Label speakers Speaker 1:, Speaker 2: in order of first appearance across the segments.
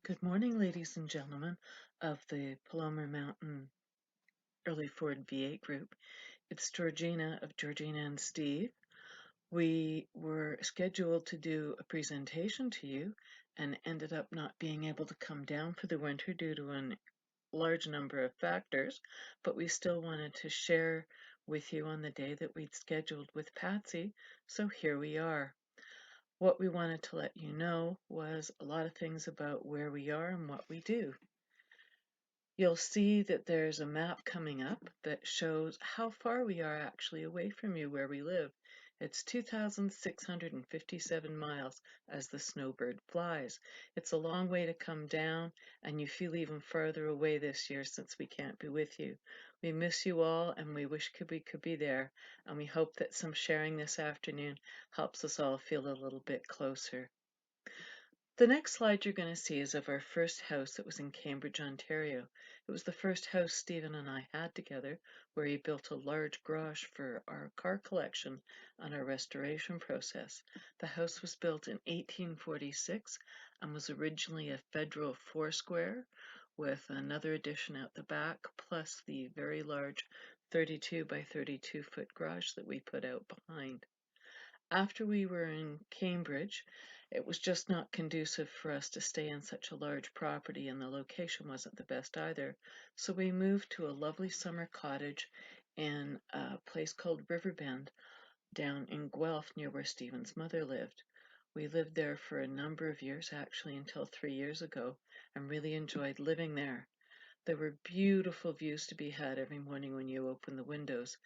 Speaker 1: Good morning, ladies and gentlemen of the Palomar Mountain Early Ford V8 group. It's Georgina of Georgina and Steve. We were scheduled to do a presentation to you and ended up not being able to come down for the winter due to a large number of factors, but we still wanted to share with you on the day that we'd scheduled with Patsy, so here we are. What we wanted to let you know was a lot of things about where we are and what we do. You'll see that there's a map coming up that shows how far we are actually away from you where we live. It's 2,657 miles as the snowbird flies. It's a long way to come down, and you feel even farther away this year since we can't be with you. We miss you all, and we wish we could be there, and we hope that some sharing this afternoon helps us all feel a little bit closer. The next slide you're going to see is of our first house that was in Cambridge, Ontario. It was the first house Stephen and I had together, where he built a large garage for our car collection and our restoration process. The house was built in 1846 and was originally a federal four-square with another addition out the back, plus the very large 32 by 32 foot garage that we put out behind. After we were in Cambridge, it was just not conducive for us to stay in such a large property, and the location wasn't the best either. So we moved to a lovely summer cottage in a place called Riverbend down in Guelph near where Stephen's mother lived. We lived there for a number of years, actually until 3 years ago, and really enjoyed living there. There were beautiful views to be had every morning when you opened the windows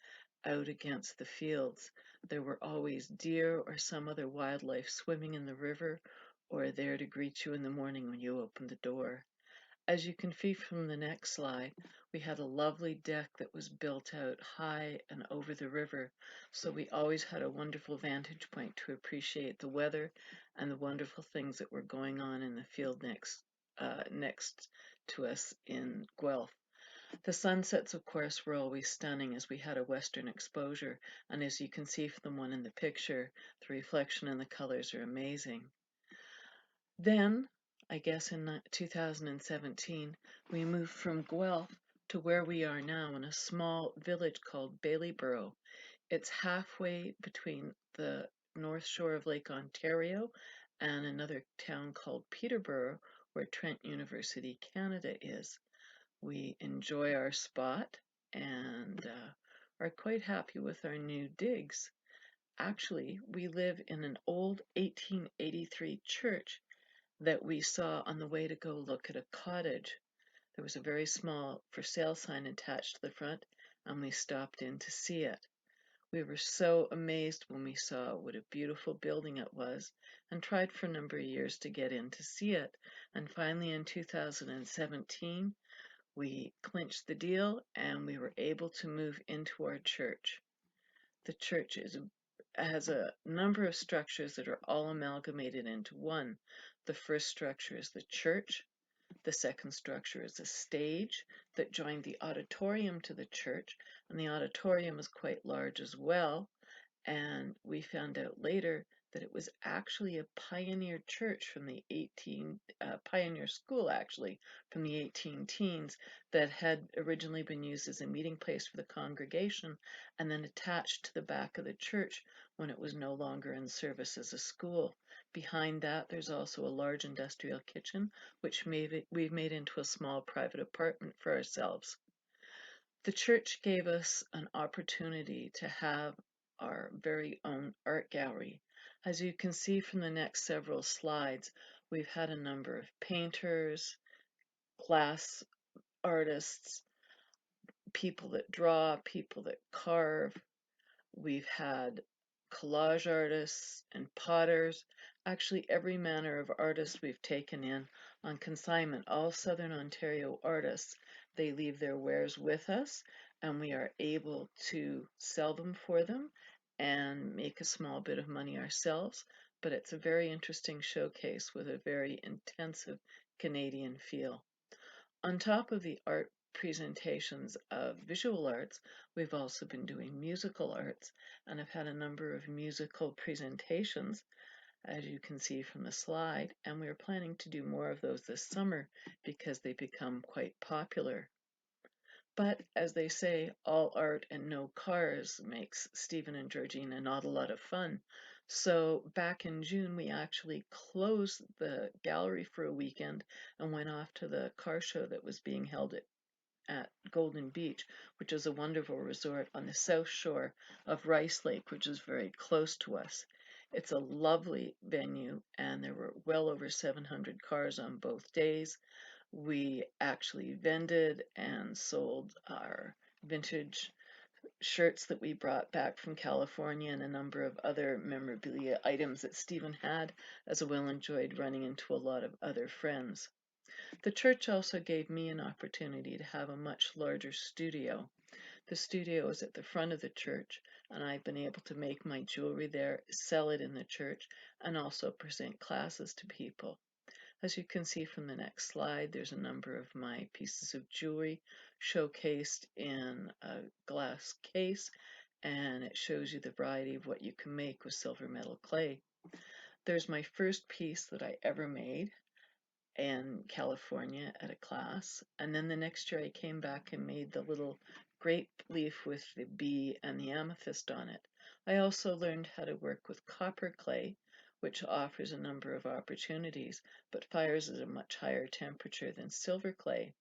Speaker 1: out against the fields. There were always deer or some other wildlife swimming in the river or there to greet you in the morning when you opened the door. As you can see from the next slide, we had a lovely deck that was built out high and over the river, so we always had a wonderful vantage point to appreciate the weather and the wonderful things that were going on in the field next to us in Guelph. The sunsets, of course, were always stunning as we had a western exposure, and as you can see from the one in the picture, the reflection and the colors are amazing. Then, I guess in 2017, we moved from Guelph to where we are now in a small village called Baileyborough. It's halfway between the north shore of Lake Ontario and another town called Peterborough, where Trent University, Canada is. We enjoy our spot and are quite happy with our new digs. Actually, we live in an old 1883 church that we saw on the way to go look at a cottage. There was a very small for sale sign attached to the front, and we stopped in to see it. We were so amazed when we saw what a beautiful building it was and tried for a number of years to get in to see it. And finally, in 2017, we clinched the deal and we were able to move into our church. The church has a number of structures that are all amalgamated into one. The first structure is the church. The second structure is a stage that joined the auditorium to the church, and the auditorium is quite large as well. And we found out later that it was actually a pioneer church from the pioneer school actually from the 18 teens that had originally been used as a meeting place for the congregation and then attached to the back of the church when it was no longer in service as a school. Behind that, there's also a large industrial kitchen, which we've made into a small private apartment for ourselves. The church gave us an opportunity to have our very own art gallery. As you can see from the next several slides, we've had a number of painters, glass artists, people that draw, people that carve. We've had collage artists and potters, actually every manner of artist we've taken in on consignment, all Southern Ontario artists. They leave their wares with us and we are able to sell them for them and make a small bit of money ourselves, but it's a very interesting showcase with a very intensive Canadian feel. On top of the art presentations of visual arts, we've also been doing musical arts and have had a number of musical presentations. as you can see from the slide, and we are planning to do more of those this summer because they become quite popular. But as they say, all art and no cars makes Stephen and Georgina not a lot of fun. So back in June, we actually closed the gallery for a weekend and went off to the car show that was being held at Golden Beach, which is a wonderful resort on the south shore of Rice Lake, which is very close to us. It's a lovely venue, and there were well over 700 cars on both days. We actually vended and sold our vintage shirts that we brought back from California and a number of other memorabilia items that Stephen had, as well enjoyed running into a lot of other friends. The church also gave me an opportunity to have a much larger studio. The studio is at the front of the church, and I've been able to make my jewelry there, sell it in the church, and also present classes to people. As you can see from the next slide, there's a number of my pieces of jewelry showcased in a glass case, and it shows you the variety of what you can make with silver metal clay. There's my first piece that I ever made in California at a class, and then the next year I came back and made the little grape leaf with the bee and the amethyst on it. I also learned how to work with copper clay, which offers a number of opportunities, but fires at a much higher temperature than silver clay.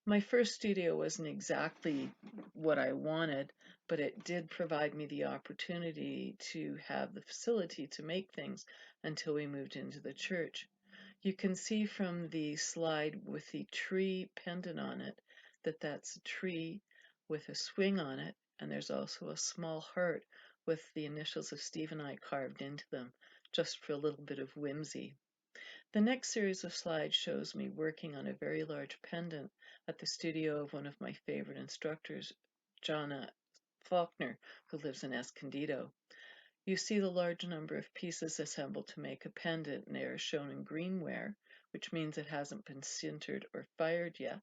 Speaker 1: My first studio wasn't exactly what I wanted, but it did provide me the opportunity to have the facility to make things until we moved into the church. You can see from the slide with the tree pendant on it that that's a tree with a swing on it, and there's also a small heart with the initials of Steve and I carved into them, just for a little bit of whimsy. The next series of slides shows me working on a very large pendant at the studio of one of my favorite instructors, Jana Faulkner, who lives in Escondido. You see the large number of pieces assembled to make a pendant, and they are shown in greenware, which means it hasn't been sintered or fired yet,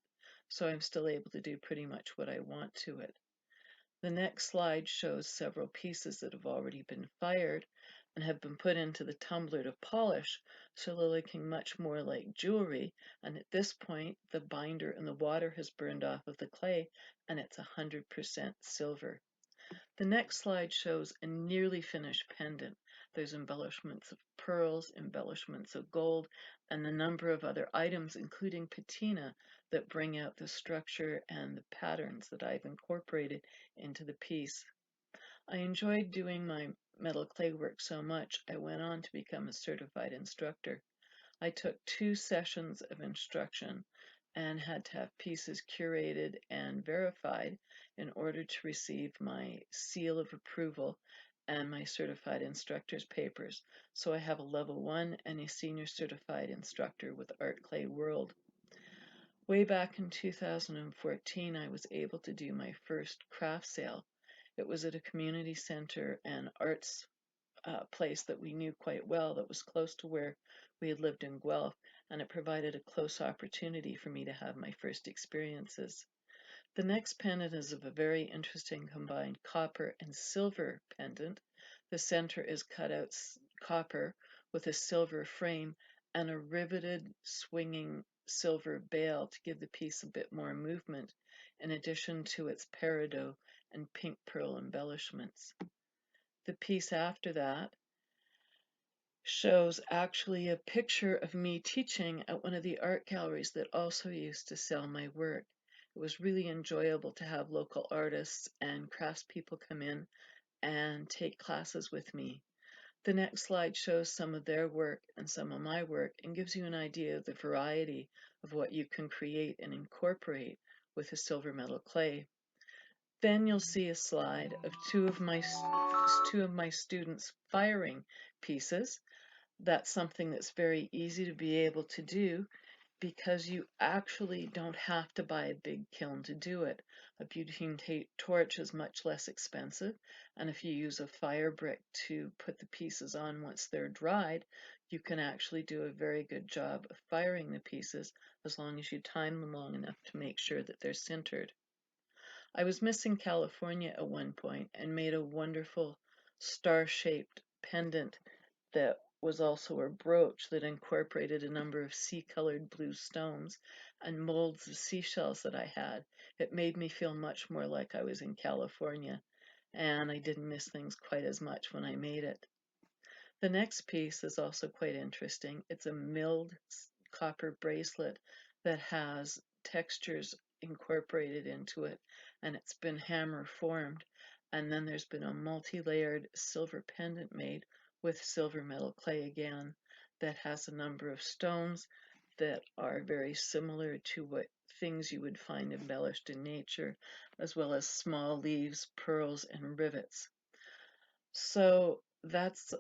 Speaker 1: so I'm still able to do pretty much what I want to it. The next slide shows several pieces that have already been fired and have been put into the tumbler to polish, so they're looking much more like jewelry, and at this point the binder and the water has burned off of the clay and it's 100% silver. The next slide shows a nearly finished pendant. There's embellishments of pearls, embellishments of gold, and a number of other items, including patina, that bring out the structure and the patterns that I've incorporated into the piece. I enjoyed doing my metal clay work so much, I went on to become a certified instructor. I took 2 sessions of instruction and had to have pieces curated and verified in order to receive my seal of approval and my certified instructor's papers. So I have a level 1 and a senior certified instructor with Art Clay World. Way back in 2014, I was able to do my first craft sale. It was at a community center and arts place that we knew quite well that was close to where we had lived in Guelph, and it provided a close opportunity for me to have my first experiences. The next pendant is of a very interesting combined copper and silver pendant. The center is cut out copper with a silver frame and a riveted swinging silver bail to give the piece a bit more movement, in addition to its peridot and pink pearl embellishments. The piece after that shows actually a picture of me teaching at one of the art galleries that also used to sell my work. It was really enjoyable to have local artists and craftspeople come in and take classes with me. The next slide shows some of their work and some of my work and gives you an idea of the variety of what you can create and incorporate with a silver metal clay. Then you'll see a slide of two of my students firing pieces. That's something that's very easy to be able to do because you actually don't have to buy a big kiln to do it. A butane torch is much less expensive, and if you use a fire brick to put the pieces on once they're dried, you can actually do a very good job of firing the pieces as long as you time them long enough to make sure that they're sintered. I was missing California at one point and made a wonderful star-shaped pendant that was also a brooch that incorporated a number of sea-colored blue stones and molds of seashells that I had. It made me feel much more like I was in California, and I didn't miss things quite as much when I made it. The next piece is also quite interesting. It's a milled copper bracelet that has textures incorporated into it, and it's been hammer formed. And then there's been a multi-layered silver pendant made with silver metal clay again that has a number of stones that are very similar to what things you would find embellished in nature, as well as small leaves, pearls, and rivets. So that's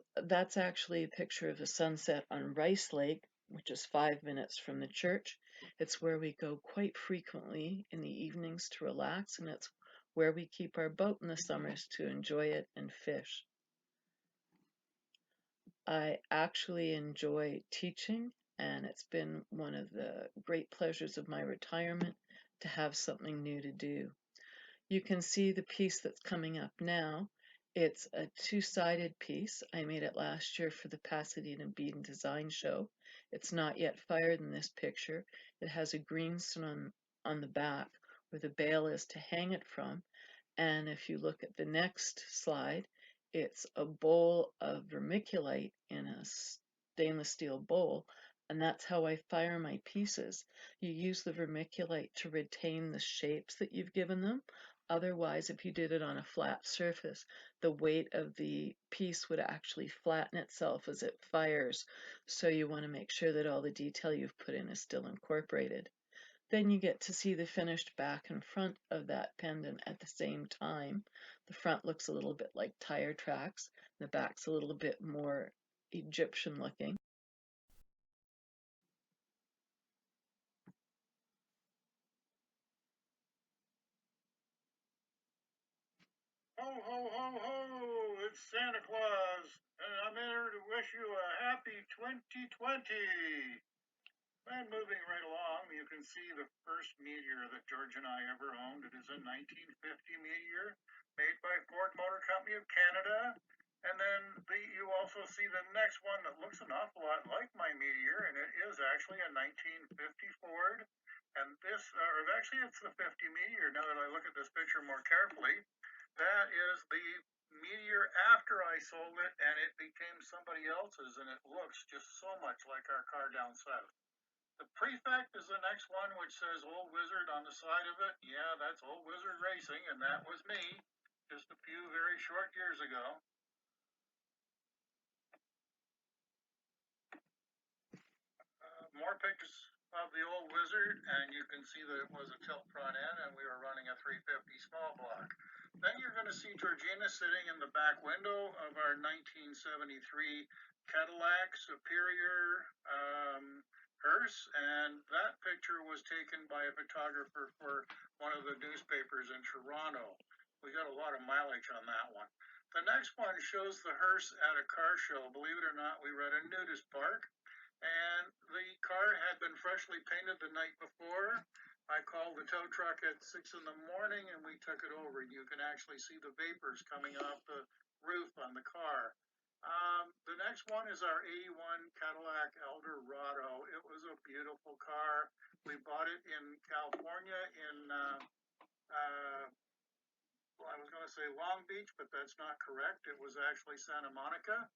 Speaker 1: actually a picture of the sunset on Rice Lake, which is 5 minutes from the church. It's where we go quite frequently in the evenings to relax, and it's where we keep our boat in the summers to enjoy it and fish. I actually enjoy teaching, and it's been one of the great pleasures of my retirement to have something new to do. You can see the piece that's coming up now. It's a two-sided piece. I made it last year for the Pasadena Bead and Design Show. It's not yet fired in this picture. It has a greenstone on the back where the bail is to hang it from. And if you look at the next slide, it's a bowl of vermiculite in a stainless steel bowl, and that's how I fire my pieces. You use the vermiculite to retain the shapes that you've given them. Otherwise, if you did it on a flat surface, the weight of the piece would actually flatten itself as it fires. So you want to make sure that all the detail you've put in is still incorporated. Then you get to see the finished back and front of that pendant at the same time. The front looks a little bit like tire tracks. The back's a little bit more Egyptian looking.
Speaker 2: Ho, ho, ho, ho! It's Santa Claus, and I'm here to wish you a happy 2020. And moving right along, you can see the first meteor that George and I ever owned. It is a 1950 meteor made by Ford Motor Company of Canada. And then you also see the next one that looks an awful lot like my meteor, and it is actually a 1950 Ford. And this, or actually, it's the 50 meteor. Now that I look at this picture more carefully, that is the meteor after I sold it, and it became somebody else's, and it looks just so much like our car down south. The prefect is the next one, which says Old Wizard on the side of it. Yeah, that's Old Wizard Racing, and that was me just a few very short years ago. More pictures of the Old Wizard, and you can see that it was a tilt front end, and we were running a 350 small block. Then you're going to see Georgina sitting in the back window of our 1973 Cadillac Superior hearse, and that picture was taken by a photographer for one of the newspapers in Toronto. We got a lot of mileage on that one. The next one shows the hearse at a car show. Believe it or not, we were at a nudist park, and the car had been freshly painted the night before. I called the tow truck at 6 in the morning, and we took it over. You can actually see the vapors coming off the roof on the car. The next one is our 81 Cadillac Eldorado. It was a beautiful car. We bought it in California in, well, I was going to say Long Beach, but that's not correct. It was actually Santa Monica,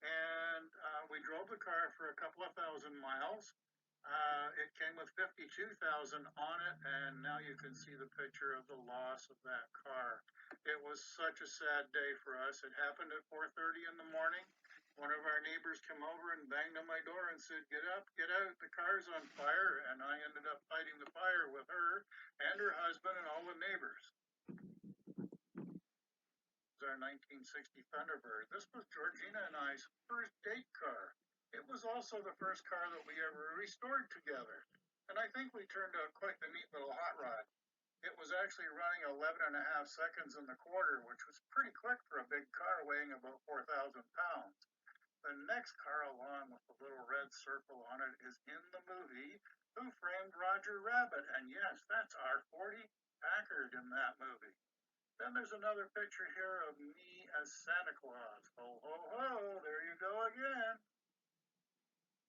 Speaker 2: and we drove the car for a couple of thousand miles. It came with 52,000 on it, and now you can see the picture of the loss of that car. It was such a sad day for us. It happened at 4:30 in the morning. One of our neighbors came over and banged on my door and said, "Get up, get out, the car's on fire." And I ended up fighting the fire with her and her husband and all the neighbors. Our 1960 Thunderbird. This was Georgina and I's first date car. It was also the first car that we ever restored together. And I think we turned out quite the neat little hot rod. It was actually running 11 and a half seconds in the quarter, which was pretty quick for a big car weighing about 4,000 pounds. The next car along with the little red circle on it is in the movie Who Framed Roger Rabbit? And yes, that's our 40 Packard in that movie. Then there's another picture here of me as Santa Claus. Ho, ho, ho, there you go again.